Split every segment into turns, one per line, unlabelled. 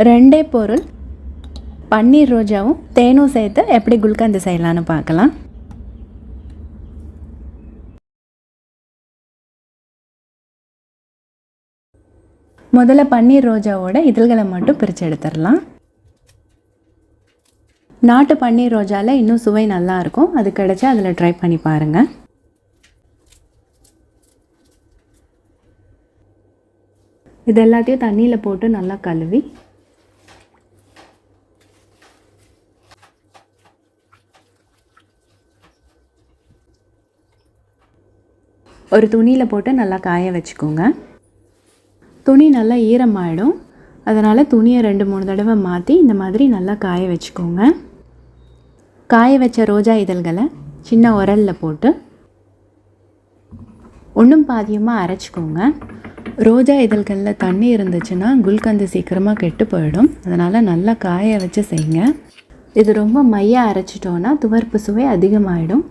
ரெண்டே பொருள், பன்னீர் ரோஜாவும் தேனும் சேர்த்து எப்படி குல்கந்து செய்யலான்னு பார்க்கலாம். முதல்ல பன்னீர் ரோஜாவோட இதழ்களை மட்டும் பிரித்து எடுத்துடலாம். நாட்டு பன்னீர் ரோஜாவில் இன்னும் சுவை நல்லாயிருக்கும். அது கிடச்சா அதில் ட்ரை பண்ணி பாருங்கள். இது எல்லாத்தையும் தண்ணியில் போட்டு நல்லா கழுவி ஒரு துணியில் போட்டு நல்லா காய வச்சுக்கோங்க. துணி நல்லா ஈரமாயிடும். அதனால் துணியை 2-3 தடவை மாற்றி இந்த மாதிரி நல்லா காய வச்சுக்கோங்க. காய வச்ச ரோஜா இதழ்களை சின்ன உரலில் போட்டு ஒன்றும் பாதியமாக அரைச்சிக்கோங்க. ரோஜா இதழ்களில் தண்ணி இருந்துச்சுன்னா குல்கந்து சீக்கிரமாக கெட்டு போயிடும். அதனால் நல்லா காய வச்சு செய்யுங்க. இது ரொம்ப மையாக அரைச்சிட்டோன்னா துவர்ப்பு சுவை அதிகமாகிடும்.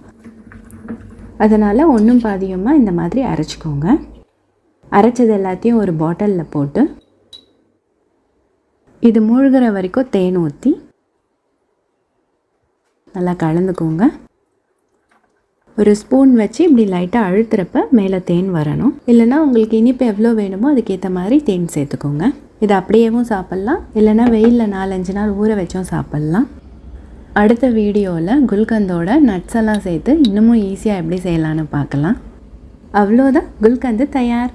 அதனால் ஒன்றும் பாதியமாக இந்த மாதிரி அரைச்சிக்கோங்க. அரைச்சது எல்லாத்தையும் ஒரு பாட்டிலில் போட்டு இது மூழ்கிற வரைக்கும் தேன் ஊற்றி நல்லா கலந்துக்கோங்க. ஒரு ஸ்பூன் வச்சு இப்படி லைட்டாக அழுத்துறப்ப மேலே தேன் வரணும். இல்லைனா உங்களுக்கு இனிப்பு எவ்வளோ வேணுமோ அதுக்கேற்ற மாதிரி தேன் சேர்த்துக்கோங்க. இதை அப்படியேவும் சாப்பிட்லாம், இல்லைனா வெயிலில் 4-5 நாள் ஊற வச்சும் சாப்பிட்லாம். அடுத்த வீடியோவில் குல்கந்தோட நட்ஸ் எல்லாம் சேர்த்து இன்னமும் ஈஸியாக எப்படி செய்யலான்னு பார்க்கலாம். அவ்வளோதான், குல்கந்து தயார்.